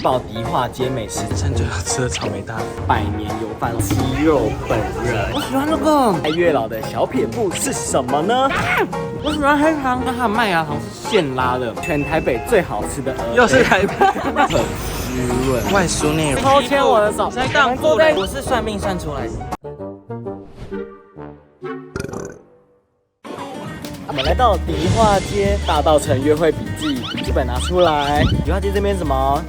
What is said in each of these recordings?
爆迪化街美食，趁最好吃的草莓大福，百年油饭鸡肉本人。我喜欢那个爱月老的小撇步是什么呢？我喜欢黑糖，那它的麦芽糖是现拉的，全台北最好吃的。又是台北，很湿润。外酥内软。偷牵我的手，在当铺的，我是算命算出来的。我们来到迪化街大稻埕约会笔记，笔记本拿出来。迪化街这边什么？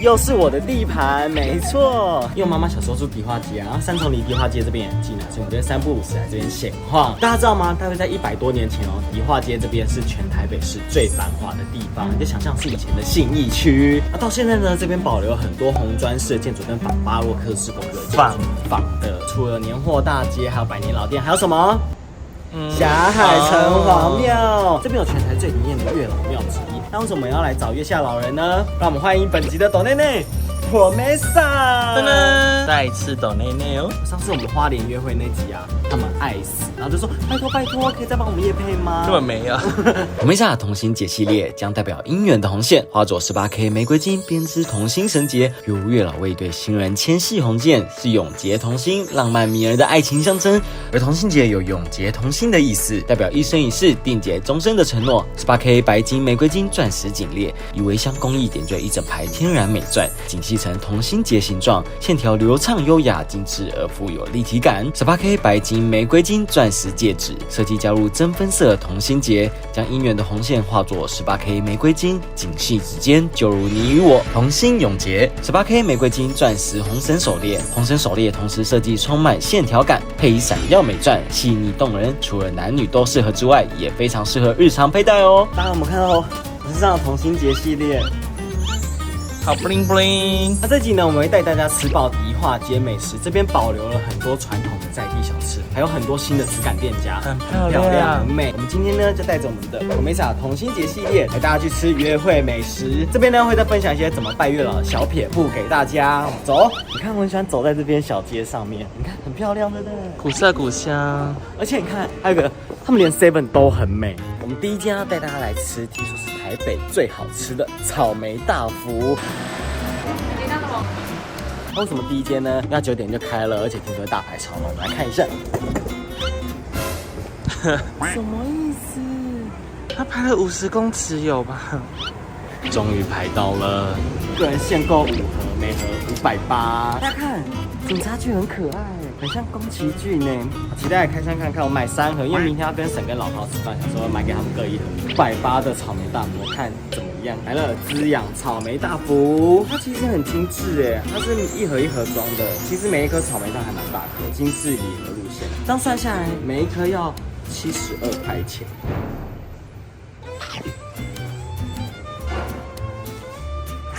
又是我的地盘，没错。因为我妈妈小时候住迪化街啊，三重离迪化街这边也很近啊，所以我们这边三不五时来这边闲晃。大家知道吗？大概在100多年前哦，迪化街这边是全台北市最繁华的地方，你就想象是以前的信义区。那到现在呢，这边保留很多红砖式的建筑跟仿巴洛克式风格仿的。除了年货大街，还有百年老店，还有什么？霞海城隍庙，这边有全台最灵验的月老庙之一。那为什么要来找月下老人呢？让我们欢迎本集的抖内内Promesa。噔噔，再一次抖内内哦。上次我们花莲约会那集啊，他们爱死，然后就说拜托拜托，可以再帮我们业配吗？根本没有。Promesa同心结系列将代表姻缘的红线，化作18K 玫瑰金编织同心绳结，由月老为一对新人牵系红线，是永结同心、浪漫迷人的爱情象征。而同心结有永结同心的意思，代表一生一世、缔结终身的承诺。18K 白金玫瑰金钻石颈链，以微香工艺点缀一整排天然美钻，紧系成同心结形状，线条流畅优雅、精致而富有立体感。18K 白金玫瑰金钻石戒指设计加入真分色同心结，将姻缘的红线化作18K 玫瑰金，紧系指尖，就如你与我同心永结。18K 玫瑰金钻石红绳手链，红绳手链同时设计充满线条感，配以闪耀美钻，细腻动人。除了男女都适合之外，也非常适合日常佩戴哦。大家有没有看到我身上的同心结系列？好 bling bling。那这集呢，我们会带大家吃爆迪化街美食，这边保留了很多传统的在地小吃，还有很多新的质感店家，很漂亮，很美。我们今天呢，就带着我们的Promesa同心结系列，带大家去吃约会美食。这边呢，会再分享一些怎么拜月老的小撇步给大家。走，你看我很喜欢走在这边小街上面，你看很漂亮，对不对？古色古香，而且你看，还有个，他们连 Seven 都很美。我们第一间要带大家来吃，听说是台北最好吃的草莓大福。为什么第一间呢？要9点就开了，而且听说大排长龙，我们来看一下。什么意思？他排了50公尺有吧？终于排到了，个人限购5盒，每盒580。大家看，警察局很可爱，很像宫崎骏呢。期待开箱看看，我买3盒，因为明天要跟沈跟老高吃饭，想说买给他们各1盒。580的草莓大福，我看怎么样？来了，滋养草莓大福，它其实很精致哎，它是1盒1盒装的，其实每一颗草莓蛋还蛮大颗，精致礼盒路线。这样算下来，每一颗要72块钱。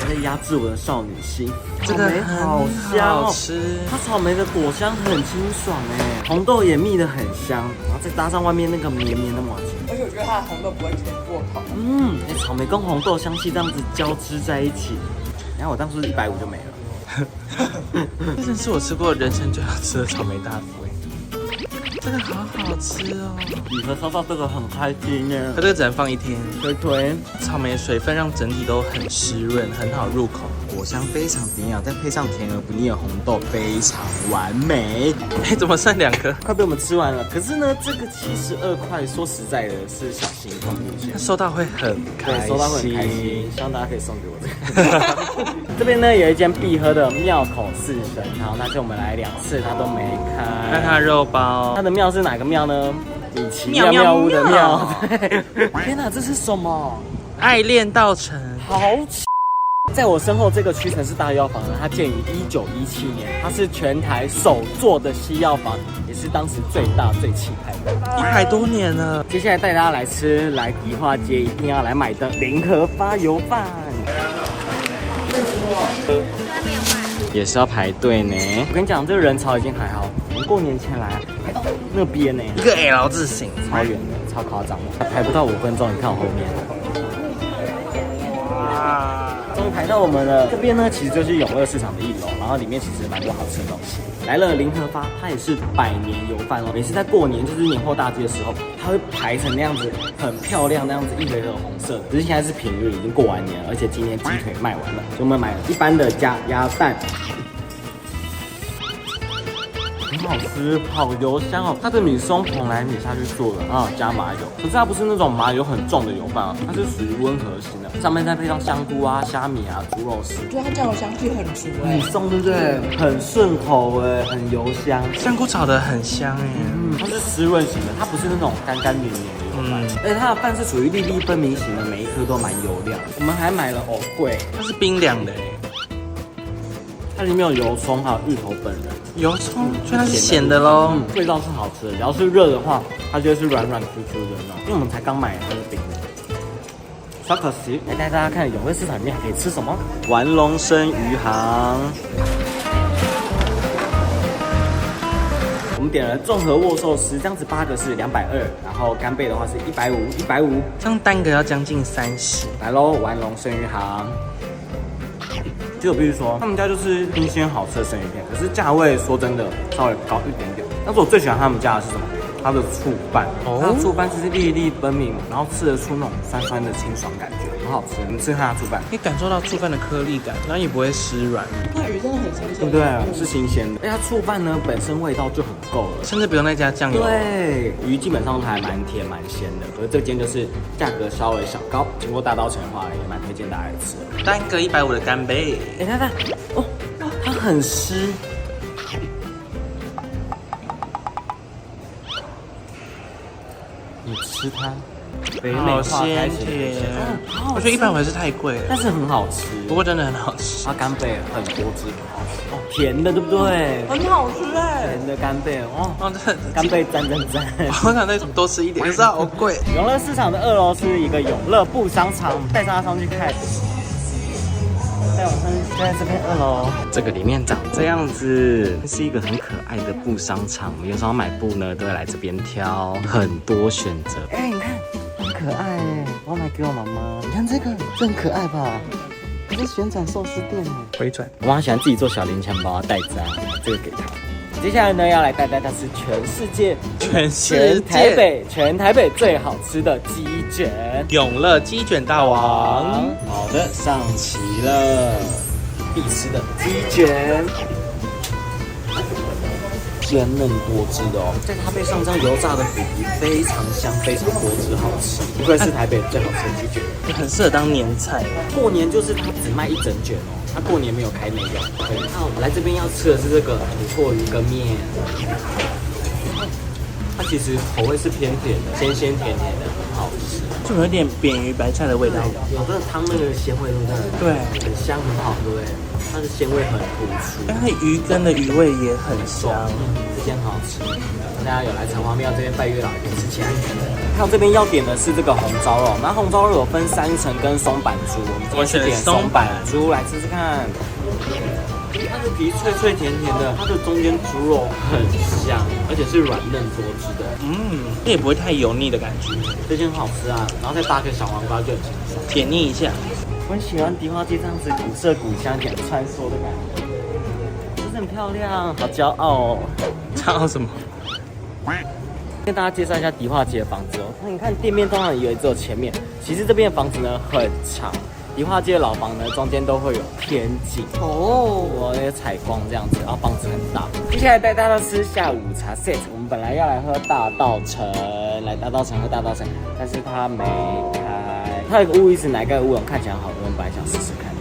在压制我的少女心，这个好香哦，吃。它草莓的果香很清爽哎，红豆也蜜得很香，然后再搭上外面那个绵绵的麻糬，而且我觉得它的红豆不会甜过头。草莓跟红豆香气这样子交织在一起，然后我当初150就没了。这真是我吃过人生最好吃的草莓大福哎，这个好好吃哦。礼盒收到这个很开心耶，它这个只能放1天。推草莓水分让整体都很湿润，很好入口。果香非常典雅，再配上甜而不腻的红豆，非常完美。哎，怎么剩2颗？快被我们吃完了。可是呢，这个72块，说实在的，是小心放进去，收到会很开心，收到会很开心。希望大家可以送给我这个。这边呢有一间必喝的庙口四神汤，但是我们来2次，它都没开。看它肉包，它的庙是哪个庙呢？米奇妙妙屋的庙。天哪，这是什么？爱恋稻城，好。在我身后这个屈臣氏大药房呢，它建于1917年，它是全台首座的西药房，也是当时最大最气派的。100多年了。接下来带大家来吃来迪化街一定要来买的联合发油饭，也是要排队呢。我跟你讲，这个人潮已经还好，我们过年前来排到那边呢，一个 L 字形，超远的，超夸张的，排不到5分钟。你看我后面。终上排到我们了。这边呢，其实就是永乐市场的1楼，然后里面其实蛮多好吃的东西。来了零和发，它也是100年油饭哦。每次在过年，就是年货大街的时候，它会排成那样子，很漂亮那样子，一盒一盒红色的。只是现在是平日，已经过完年了，而且今天鸡腿卖完了，所以我们买了一般的加鸭蛋。很好吃，好油香哦！它的米是用蓬莱米下去做的，然后加麻油，可是它不是那种麻油很重的油饭啊，它是属于温和型的，上面再配上香菇啊、虾米啊、猪肉丝，我觉得它酱油香气很足哎，很松，对不对？很顺口哎，很油香，香菇炒得很香哎。它是湿润型的，它不是那种干干黏黏的油饭，而且它的饭是属于粒粒分明型的，每一颗都蛮油亮。我们还买了藕桂，它是冰凉的哎。它里面有油葱，还有芋头本人。油葱，所以它是咸的咯。味道是好吃的，只要是热的话，它就会是软软 Q Q 的那种。因为我们才刚买，它是冰的。小可惜，来带大家看永乐市场里面还可以吃什么？玩龙生鱼行。我们点了综合握寿司，这样子8个是220，然后干贝的话是150，150。这样单个要将近30。来喽，玩龙生鱼行。其实我必须说，他们家就是新鲜好吃的生鱼片，可是价位说真的稍微高一点点。但是我最喜欢他们家的是什么？它的醋拌，它的醋拌其实粒粒分明，然后吃得出那种酸酸的清爽感觉，很好吃。你们吃看它的醋拌，可以感受到醋饭的颗粒感，然后也不会湿软。那鱼真的很新鲜，对不对？是新鲜的，而且它醋拌呢本身味道就很够了，甚至不用再加酱油。对，鱼基本上还蛮甜蛮鲜的，可是这间就是价格稍微小高，经过大稻埕的话也蛮推荐大家来吃的。单个150的干贝，看，哦，它很湿。你吃它，北美好化开鲜始甜。我我觉得150是太贵了，但是很好吃。不过真的很好吃。它干贝很多汁，哦，甜的对不对？很好吃哎，甜的干贝哦，哦，这干贝赞赞赞。我想再多吃一点，可是好贵。永乐市场的2楼是一个永乐布商场，带大家上去看。再往上去，就在这边2楼。这个里面长这样子，是一个很可爱的布商场。我们有时候买布呢，都会来这边挑，很多选择。哎，你看，很可爱哎，我要买给我妈妈。你看这个，这很可爱吧？这是旋转寿司店哎。回转，我妈喜欢自己做小零钱包袋子啊，这个给她。接下来呢，要来带大家吃全台北最好吃的鸡卷。永乐鸡卷大王。好的，上齐了，必吃的鸡卷，鲜嫩多汁的哦，再搭配上这样油炸的虎皮，非常香，非常多汁，好吃，不愧是台北最好吃的鸡卷。很适合当年菜。过年就是它只卖一整卷哦，它过年没有开内用。对，那我们来这边要吃的是这个土鳜鱼羹面，它其实口味是偏甜的，鲜鲜甜甜的，很好吃，就有点扁鱼白菜的味道。有这个汤那个鲜味，对不对？对，很香，很好，对不对？它的鲜味很突出，但它鱼羹的鱼味也很香。这间很好吃，大家有来城隍庙这边拜月老也可以吃起来。还有这边要点的是这个红烧肉，那红烧肉有分3层跟松板猪，我们今天是点松板猪来吃吃看。它的皮脆脆甜甜的，它的中间猪肉很香，而且是软嫩多汁的。这也不会太油腻的感觉，这间很好吃啊，然后再搭个小黄瓜就很清爽。解腻一下。我很喜欢迪化街这样子古色古香、一点穿梭的感觉，真的很漂亮，好骄傲哦。骄傲什么？跟大家介绍一下迪化街的房子哦。那你看店面通常以为只有前面，其实这边的房子呢很长。迪化街的老房呢中间都会有天井哦，那些采光这样子，然后房子很大。接下来带大家吃下午茶 set， 我们本来要来喝大稻埕，来大稻埕喝大稻埕，但是它没开。它有个乌鱼子奶盖乌龙看起来好喝，我们本来想试试看。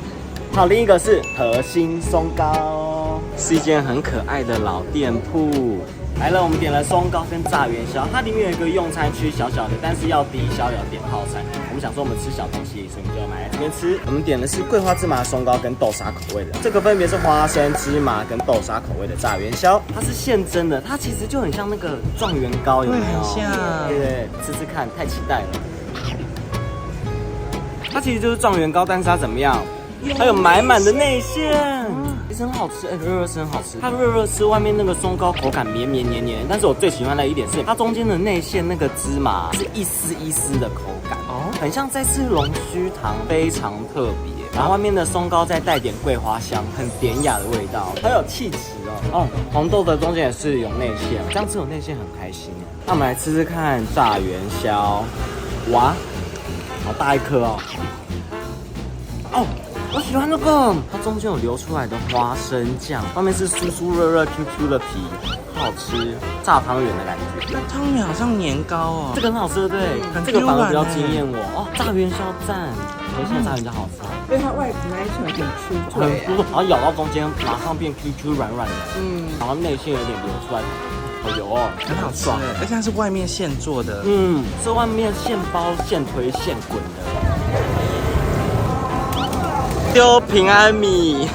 好，另一个是核心松糕，是一间很可爱的老店铺。来了，我们点了松糕跟炸元宵，它里面有一个用餐区小小的，但是要低消要点套餐。我们想说我们吃小东西，所以我们就买来这边吃。我们点的是桂花芝麻松糕跟豆沙口味的，这个分别是花生芝麻跟豆沙口味的炸元宵，它是现蒸的，它其实就很像那个状元糕，有没有？很像。对，吃吃看，太期待了。它其实就是状元糕，但是它怎么样？它有满满的内馅。其实很好吃，热热吃很好吃。它热热吃，外面那个松糕口感绵绵黏黏，但是我最喜欢的一点是它中间的内馅那个芝麻是一丝一丝的口感，很像在吃龙须糖，非常特别。然后外面的松糕再带点桂花香，很典雅的味道，很有气质哦。红豆的中间也是有内馅，这样吃有内馅很开心哦。那我们来吃吃看炸元宵，哇，好大一颗哦。我喜欢这个，它中间有流出来的花生酱，外面是酥酥热热 QQ 的皮，好吃，炸汤圆的感觉。那汤圆好像年糕哦，这个很好吃，对，这个反而比较惊艳我哦。炸元宵赞，我现在炸元宵好吃啊，因为它外皮那一层很酥很脆，酥，然后咬到中间马上变 QQ 软软的，然后内馅有点流出来，好油哦，很好吃，而且它是外面现做的，是外面现包现推现滚的。丢平安米，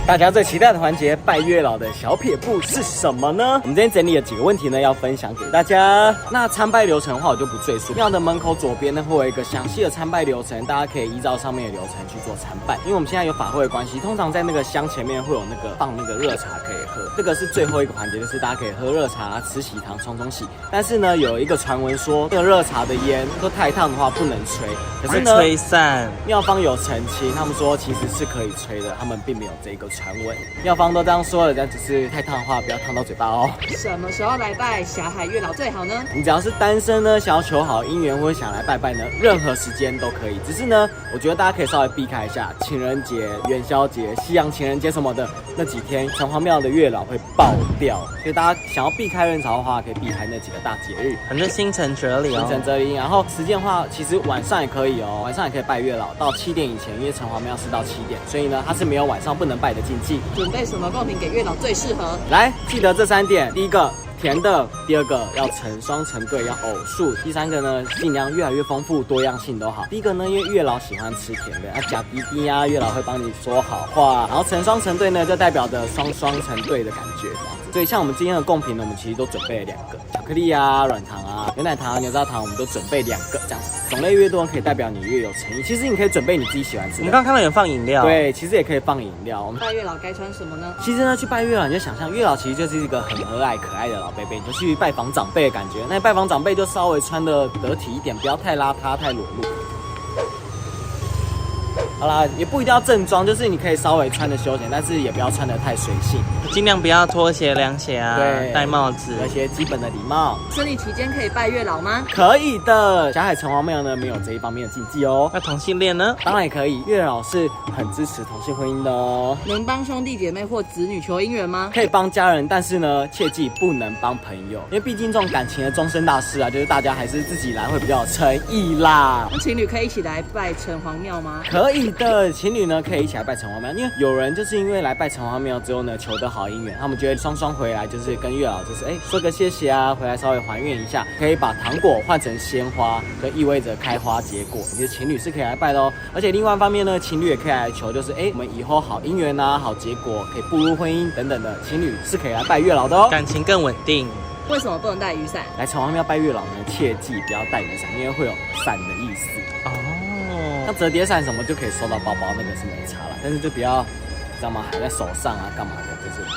大家最期待的环节拜月老的小撇步是什么呢？我们今天整理了几个问题呢，要分享给大家。那参拜流程的话，我就不赘述。庙的门口左边呢，会有一个详细的参拜流程，大家可以依照上面的流程去做参拜。因为我们现在有法会的关系，通常在那个香前面会有那个放那个热茶可以喝，这个是最后一个环节，就是大家可以喝热茶、吃喜糖、冲喜。但是呢，有一个传闻说，这个热茶的烟都太烫的话不能吹，可是呢，吹散。庙方有澄清，他们说其实是可以吹的，他们并没有这个传闻。庙方都这样说了，但只是太烫的话，不要烫到嘴巴哦。什么时候来拜霞海月老最好呢？你只要是单身呢，想要求好姻缘或者想来拜拜呢，任何时间都可以。只是呢，我觉得大家可以稍微避开一下情人节、元宵节、西洋情人节什么的那几天，城隍庙的月老会爆掉，所以大家想要避开人潮的话，可以避开那几个大节日。反正心诚则灵哦，心诚则灵。然后时间的话，其实晚上也可以哦，晚上也可以拜月老，到7点以前，因为城隍庙是到7点，所以呢，它是没有晚上不能拜的禁忌。准备什么贡品给月老最适合？来，记得这3点。第一个，甜的；第二个，要成双成对，要偶数；第三个呢，尽量越来越丰富，多样性都好。第一个呢，因为月老喜欢吃甜的，假滴滴啊，月老会帮你说好话。然后成双成对呢，就代表着双成对的感觉，这样子。所以像我们今天的贡品呢，我们其实都准备了2个，巧克力啊、软糖啊、牛奶糖啊、牛轧糖，我们都准备2个，这样子。种类越多，可以代表你越有诚意。其实你可以准备你自己喜欢吃的。我们刚刚看到有放饮料，对，其实也可以放饮料。我们拜月老该穿什么呢？其实呢，去拜月老，你就想象月老其实就是一个很和蔼可爱的老贝贝，你就去拜访长辈的感觉。那拜访长辈就稍微穿的得体一点，不要太邋遢、太裸露。好啦，也不一定要正装，就是你可以稍微穿的休闲，但是也不要穿的太随性，尽量不要拖鞋、凉鞋啊，对，戴帽子，有一些基本的礼貌。生理期间可以拜月老吗？可以的，霞海城隍庙呢没有这一方面的禁忌哦。那同性恋呢？当然也可以，月老是很支持同性婚姻的哦。能帮兄弟姐妹或子女求姻缘吗？可以帮家人，但是呢，切记不能帮朋友，因为毕竟这种感情的终身大事啊，就是大家还是自己来会比较有诚意啦。那情侣可以一起来拜城隍庙吗？可以的，情侣呢可以一起来拜城隍庙，因为有人就是因为来拜城隍庙之后呢，求得好姻缘，他们觉得双双回来就是跟月老就是说个谢谢啊，回来稍微还愿一下，可以把糖果换成鲜花，就意味着开花结果。你的情侣是可以来拜的哦。而且另外一方面呢，情侣也可以来求，就是我们以后好姻缘啊，好结果，可以步入婚姻等等的，情侣是可以来拜月老的哦，感情更稳定。为什么不能带雨伞？来城隍庙拜月老呢，切记不要带雨伞，因为会有伞的意思。那折叠伞什么就可以收到包包，那个是没差了，但是就不要，知道吗？还在手上啊，干嘛的？就是，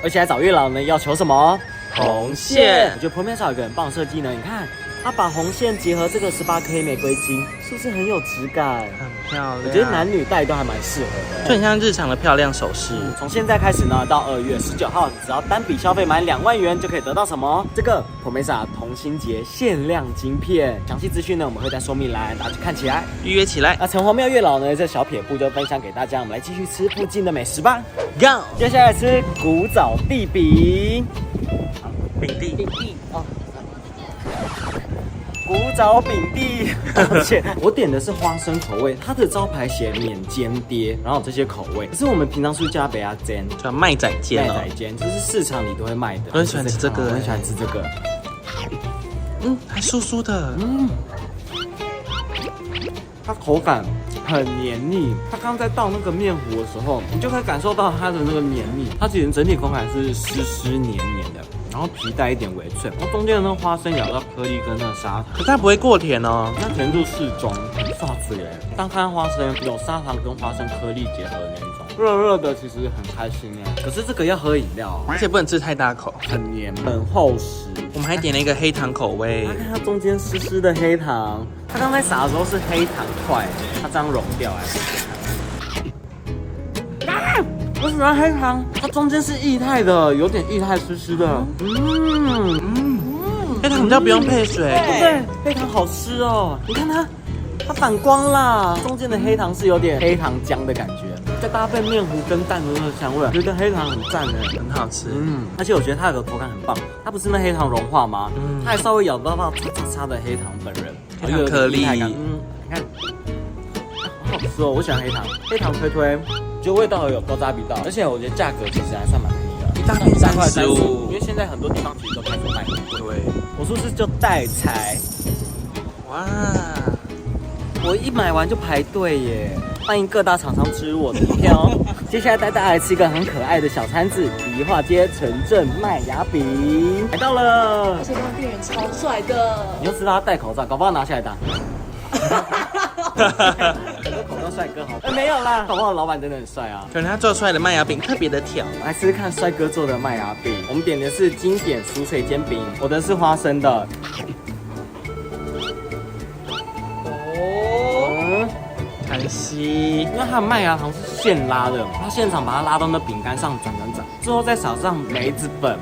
而且来找月老呢，要求什么？红线。我觉得旁边有一个很棒的设计呢，你看，他把红线结合这个18K 玫瑰金，是不是很有质感？很漂亮。我觉得男女戴都还蛮适合的，就很像日常的漂亮首饰。从现在开始呢，到2月19号，只要单笔消费满2万元，就可以得到什么？这个 Promesa 同心节限量晶片。详细资讯呢，我们会在说明栏，大家去看起来，预约起来。那城隍庙月老呢，这小撇步就分享给大家，我们来继续吃附近的美食吧。 Go， 接下来吃古早地饼。饼地哦。古早饼地，而且我点的是花生口味，它的招牌写免煎爹，然后有这些口味。可是我们平常是叫它北亚煎，叫麦仔煎哦，麦仔煎就是市场里都会卖的。我很喜欢吃这个，我很喜欢吃这个。还酥酥的，它口感很黏腻，它刚在倒那个面糊的时候，你就可以感受到它的那个黏腻，它其实整体口感是湿黏黏的。然后皮带一点微脆，然后中间的那个花生咬到颗粒跟那个砂糖，可是它不会过甜哦，那甜度适中，刷子耶。当看花生有砂糖跟花生颗粒结合的那一种，热热的，其实很开心耶。可是这个要喝饮料，而且不能吃太大口，很黏，很厚实。我们还点了一个黑糖口味，看它中间湿湿的黑糖，它刚才撒的时候是黑糖块，它这样融掉哎。我喜欢黑糖，它中间是液态的，有点液态湿湿的。黑糖比较不用配水，对不对？黑糖好湿哦，你看它反光啦，中间的黑糖是有点黑糖浆的感觉，再搭配面糊跟蛋的那个香味，觉得黑糖很赞哎，很好吃。而且我觉得它的口感很棒，它不是那黑糖融化吗？它还稍微咬到擦的黑糖本人，黑糖颗粒。你看，好好吃哦，我喜欢黑糖，黑糖推，觉得味道有高扎比道，而且我觉得价格其实还算蛮便宜的，一大瓶35，因为现在很多地方其实都开始卖很贵。对，我是不是就代采？哇！我一买完就排队耶！欢迎各大厂商植入我的影片哦。接下来带大家来吃一个很可爱的小餐子——迪化街城镇麦芽饼，来到了。而且那个店员超帅的，你又知道他戴口罩，搞不好拿起来打。口罩帅哥好，没有啦，搞不好老板真的很帅啊。可能他做出来的麦芽饼特别的挑。来试试看帅哥做的麦芽饼，我们点的是经典酥脆煎饼，我的是花生的。韩系，因为它的麦芽糖是现拉的，它现场把它拉到那饼干上转，之后再撒上梅子粉、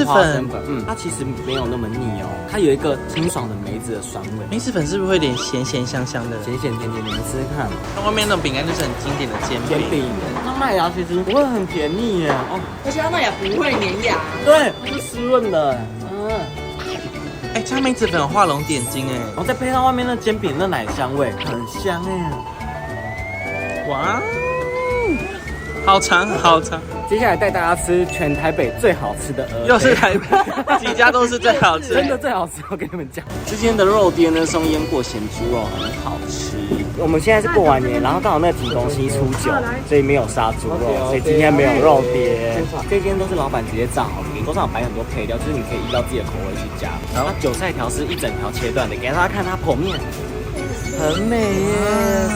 花生粉，它其实没有那么腻哦，它有一个清爽的梅子的酸味。梅子粉是不是会有点咸咸香香的？咸甜，你们试试看。那外面那种饼干就是很经典的煎饼，那麦芽其实不会很甜腻耶，哦，而且它麦芽不会粘牙，对，它是湿润的，哎，加梅子粉有画龙点睛哎，然后再配上外面那煎饼那奶香味，很香哎。哇，好长。接下来带大家吃全台北最好吃的鹅，又是台北，几家都是最好吃，真的最好吃。我跟你们讲，之前的肉店呢是用腌过咸猪肉，很好吃。我们现在是过完年，然后刚好那个景东西初九，所以没有杀猪肉，所以今天没有肉碟。这边都是老板直接炸好的，桌上有摆很多配料，就是你可以依照自己的口味去加。然后韭菜条是一整条切断的，给大家看它剖面。很美耶，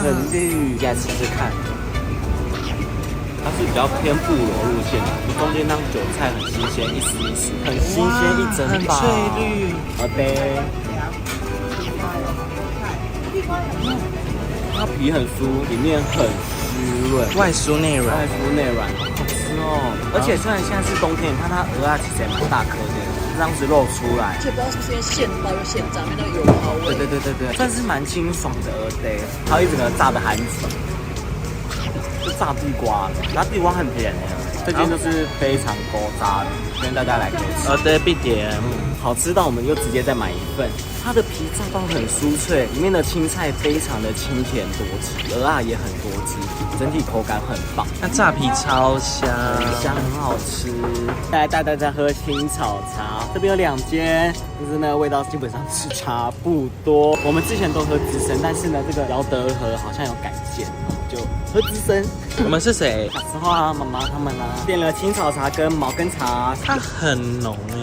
很绿，来试试看。它是比较偏布罗路线的，中间那韭菜很新鲜，一丝一丝，很新鲜一整把，很翠绿。好的。它皮很酥，里面很湿润，外酥内软，好吃哦。而且虽然现在是冬天，你看它鹅啊其实也蛮大颗的。这样子肉出来，而且不知道是不是因为现包又现炸，那个油泡味。对，算是蛮清爽的鹅呆，还有一整个炸的韩子，就炸地瓜，然后地瓜很甜的，这边就是非常勾渣的，跟大家来可以吃。鹅呆必点，好吃到我们又直接再买一份。它的皮炸到很酥脆，里面的青菜非常的清甜多汁，鹅啊也很多汁，整体口感很棒。那炸皮超香，很好吃。再来带大家喝青草茶，这边有2间，就是呢味道基本上是差不多。我们之前都喝资深，但是呢这个姚德和好像有改建，就喝资深。我们是谁？小时候啊，妈妈他们啊，点了青草茶跟毛根茶，它很浓哎。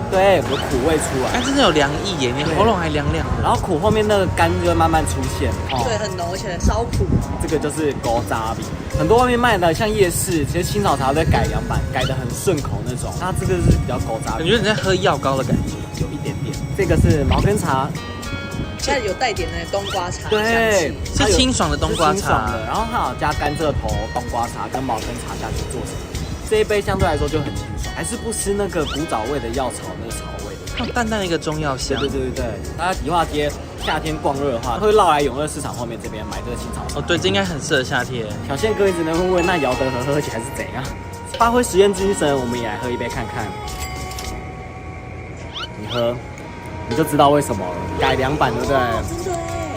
对，有苦味出来。但真的有凉意耶，你喉咙还凉凉的。然后苦后面那个甘就会慢慢出现。对，很浓，而且稍苦。这个就是勾渣饼，很多外面卖的像夜市，其实青草茶在改良版，改的很顺口那种。它这个是比较勾渣饼，感觉你在喝药膏的感觉，有一点点。这个是毛根茶。现在有带点那个冬瓜茶，对，是清爽的冬瓜茶，然后还有加甘蔗头、冬瓜茶跟毛根茶下去做成。这一杯相对来说就很清爽，还是不失那个古早味的药草那个草味，淡淡的一个中药香。对，大家迪化街夏天逛热的话，会绕来永乐市场后面这边买这个青草茶。对，这应该很适合夏天。小宪哥一直能会问，那姚德和喝起来是怎样？发挥实验精神，我们也来喝一杯看看。你喝。你就知道为什么了，改良版对不对？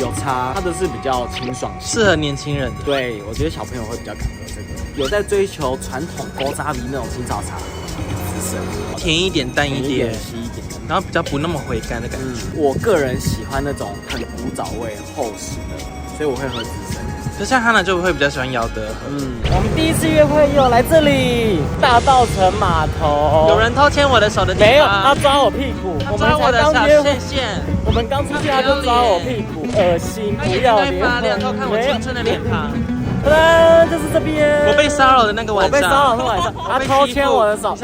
有差，它的是比较清爽，适合年轻人的。对，我觉得小朋友会比较敢喝这个。有在追求传统勾渣皮那种青草茶，资深，甜一点、淡一点、稀一点，然后比较不那么回甘的感觉。我个人喜欢那种很古早味、厚实的，所以我会喝资深。就像他呢，就会比较喜欢姚德和。我们第一次约会又来这里，大稻埕码头。有人偷牵我的手的地方？没有，他抓我屁股。他抓我的小线线。我们刚出去他就抓我屁股，恶心，不要脸。偷看我青春的脸庞。就是这边。我被骚扰的那个晚上。我被骚扰的晚上，他偷牵我的手。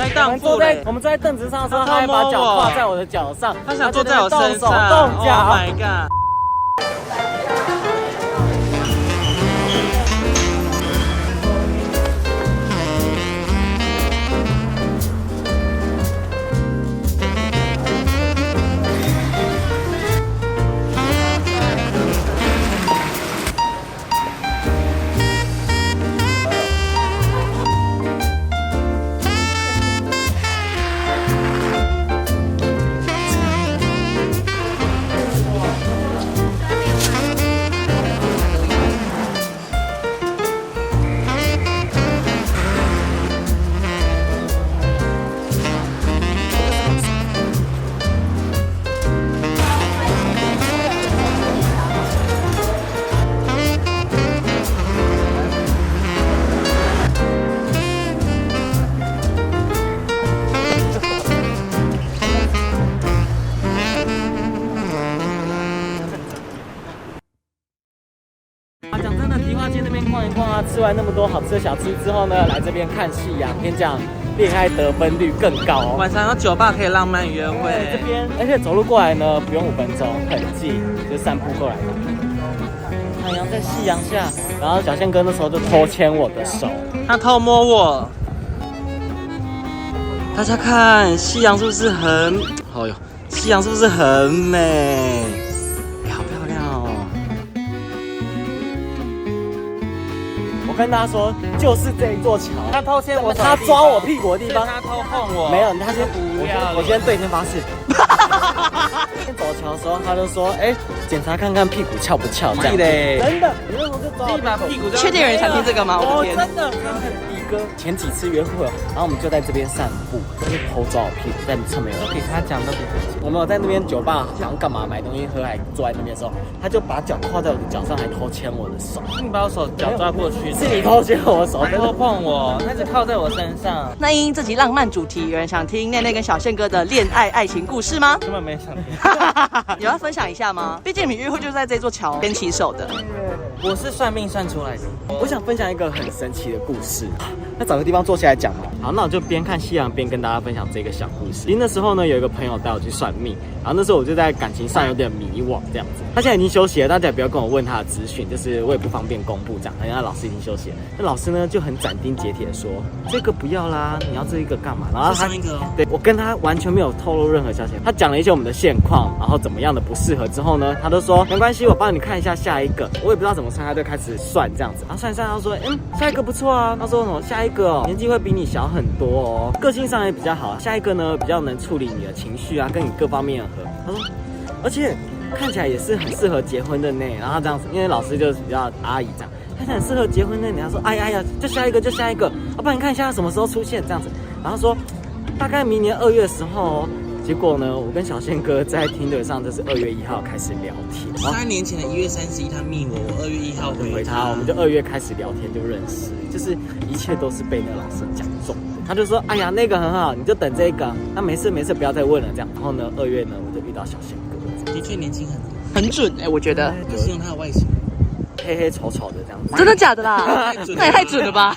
我们坐在凳子上的时候，他还把脚跨在我的脚上，他想坐在我身上。动脚。Oh my god！啊，吃完那么多好吃的小吃之后呢，来这边看夕阳，跟你讲，恋爱得分率更高哦。晚上有酒吧可以浪漫约会。这边，而且走路过来呢，不用5分钟，很近，就散步过来。太阳在夕阳下，然后小宪哥那时候就偷牵我的手，他偷摸我。大家看夕阳是不是很？哦哟，夕阳是不是很美？好漂亮哦！我跟大家说，就是这一座桥。他偷牵我手，他抓我屁股的地方，他偷碰我。没有，他先不要。我先对天发誓。走桥的时候，他就说：“哎，检查看看屁股翘不翘。”这样嘞，真的，你那时候就抓一把屁股。确定有人想听这个吗？我的天，真的。哥前几次约会，然后我们就在这边散步，就是偷抓我屁股，在侧面都给他讲，都给他讲。我们有在那边酒吧，想干嘛买东西喝，还坐在那边的时候，他就把脚跨在我的脚上，还偷牵我的手。你把我手脚抓过去，是你偷牵我手，偷碰我，他一直靠在我身上。那因这集浪漫主题，有人想听内内跟小宪哥的恋爱爱情故事吗？根本没想听。有要分享一下吗？毕竟你们约会就在这座桥边起手的。我是算命算出来的。我想分享一个很神奇的故事。那找个地方坐下来讲嘛。好，那我就边看夕阳边跟大家分享这个小故事。其实那时候呢，有一个朋友带我去算命，然后那时候我就在感情上有点迷惘这样子。他现在已经休息了，大家也不要跟我问他的资讯，就是我也不方便公布这样。人家老师已经休息了，那老师呢就很斩钉截铁的说，这个不要啦，你要这一个干嘛？然后他对我跟他完全没有透露任何消息。他讲了一些我们的现况，然后怎么样的不适合之后呢，他都说没关系，我帮你看一下下一个。我也不知道怎么算，他就开始算这样子。然后算一算，他说，下一个不错啊。他说什么下一个哦，年纪会比你小很多哦，个性上也比较好。下一个呢，比较能处理你的情绪啊，跟你各方面的合。他说，而且看起来也是很适合结婚的呢。然后这样子，因为老师就是比较阿姨这样，看起来很适合结婚的。他说，哎呀，就下一个，就下一个，要不然你看一下什么时候出现这样子。然后说，大概明年2月的时候哦。结果呢，我跟小宪哥在Tinder上就是2月1号开始聊天。3年前的1月31，他密我，2月1号回他，我们就2月开始聊天就认识，就是一切都是被那个老师讲中的。他就说，哎呀，那个很好，你就等这个，那没事，不要再问了这样。然后呢，2月呢，我就遇到小宪哥，的确年轻很准我觉得。就形容他的外形。黑黑丑丑的这样子，真的假的啦？那也太准了吧！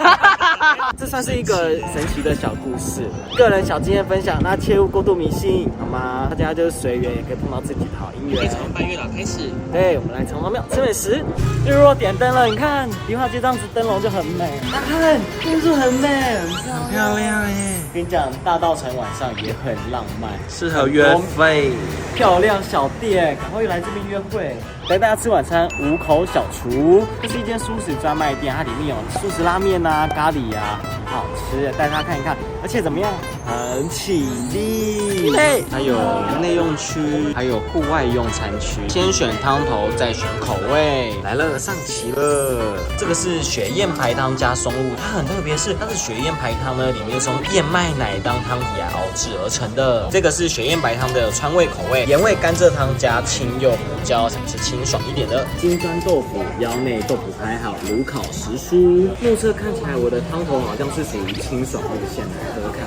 这算是一个神奇的小故事，个人小经验分享，那切勿过度迷信，好吗？大家就是随缘，也可以碰到自己的好姻缘。可以从拜月老开始。对，我们来城隍庙吃美食。日落点灯了，你看迪化街这样子灯笼就很美，大家看灯柱很美，很漂亮耶。跟你讲，大稻埕晚上也很浪漫，适合约会。漂亮小店，赶快来这边约会。带大家吃晚餐，五口小厨，这是一间素食专卖店，它里面有素食拉面啊、咖喱啊，很好吃，带大家看一看。而且怎么样，很起立。还有内用区，还有户外用餐区，先选汤头，再选口味。来了，上齐了。这个是雪燕排汤加松露，它很特别，是它的雪燕排汤呢，里面是用燕麦奶当汤底来熬制而成的。这个是雪燕白汤的川味口味，盐味甘蔗汤加青柚胡椒，想吃清爽一点的。金砖豆腐、腰内豆腐排好，炉烤时蔬。目测看起来我的汤头好像是属于清爽路线，来喝喝看。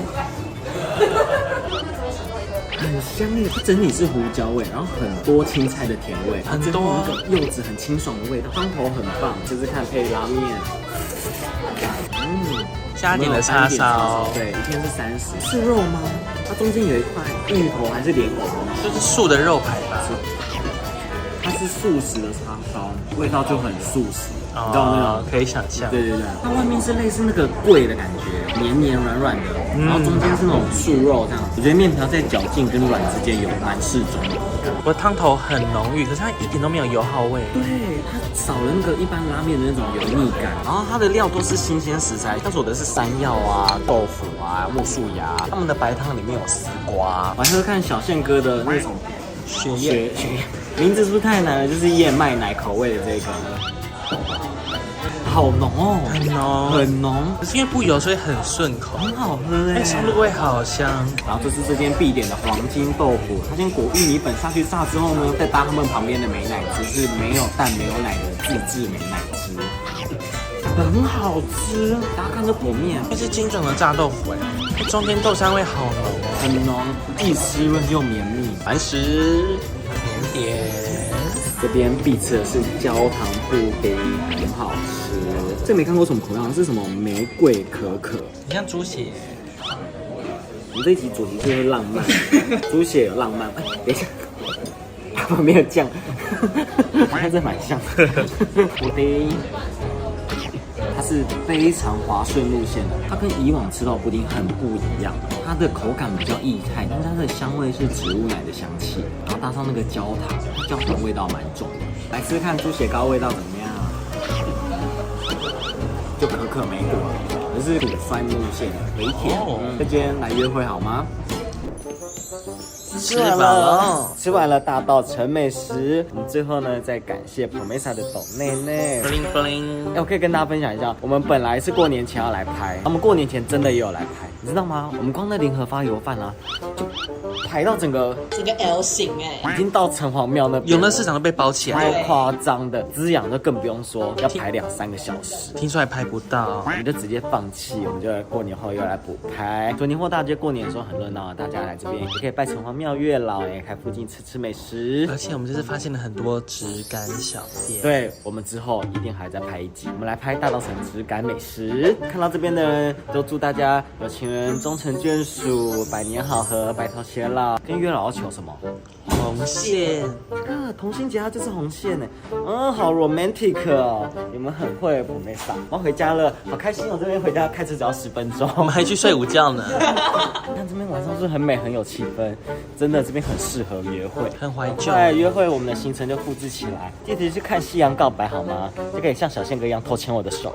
很香耶，它整体是胡椒味，然后很多青菜的甜味，很多那个柚子很清爽的味道，汤头很棒，就是看配拉面。加点的叉烧，对，一片是30，是肉吗？它中间有一块芋头还是莲藕？就是素的肉排吧。它是素食的叉烧，味道就很素食，你知道那种可以想象。对，它外面是类似那个桂的感觉，黏黏软软的，然后中间是那种素肉这样。我觉得面条在嚼劲跟软之间有蛮适中的。我的汤头很浓郁，可是它一点都没有油耗味。对，它少了那个一般拉面的那种油腻感。然后它的料都是新鲜食材，像是我的是山药啊、豆腐啊、木薯芽，他们的白汤里面有丝瓜。我还喝看小宪哥的那种雪燕，名字是不是太难了？就是燕麦奶口味的这个。好浓哦，很浓，可是因为不油，所以很顺口，很好喝哎，松露味好香。然后这是这间必点的黄金豆腐，它先裹玉米粉下去炸之后呢，再搭他们旁边的美乃滋，是没有蛋没有奶的自制美乃滋，很好吃。大家看这裹面，这是精准的炸豆腐哎，中间豆香味好浓哦，很浓，既湿润又绵密。完食甜点。这边必吃的是焦糖布丁，很好吃。这没看过什么口样，是什么玫瑰可可？你像猪血。我们这一集主题就是浪漫，猪血有浪漫。哎，等一下，旁边有酱，看这蛮像的。布丁，它是非常滑顺路线的，它跟以往吃到的布丁很不一样，它的口感比较液态，但是它的香味是植物奶的香气，然后搭上那个焦糖，焦糖味道蛮重的。来吃看猪血糕味道怎么样？就可可莓果，可是苦酸路线的，微甜。这间来约会好吗？吃饱了，吃完了大稻城美食。我们最后呢，再感谢 Promesa 的董内内。bling bling。我可以跟大家分享一下，我们本来是过年前要来拍，我们过年前真的也有来拍，你知道吗？我们光那联合发油饭啊，就排到整个 L 型哎，已经到城隍庙那边，永乐市场都被包起来了，太夸张的，滋养就更不用说，要排2-3个小时。听说还拍不到，我们就直接放弃，我们就过年后又来补拍。所以年货大街过年的时候很热闹，大家来这边也可以拜城隍庙、月老，也开附近吃美食。而且我们这次发现了很多质感小店。对，我们之后一定还在拍一集，我们来拍大稻埕质感美食。看到这边的人都祝大家有情人终成眷属，百年好合，白头偕老。跟月老要求什么？红线。啊，同心结它就是红线呢。好 romantic 哦，你们很会普妹莎。我要回家了，好开心哦！这边回家开车只要10分钟，我们还去睡午觉呢。你看这边晚上是不是很美，很有气氛，真的这边很适合约会，很怀旧。对，约会我们的行程就复制起来，记得去看夕阳告白好吗？就可以像小宪哥一样偷牵我的手。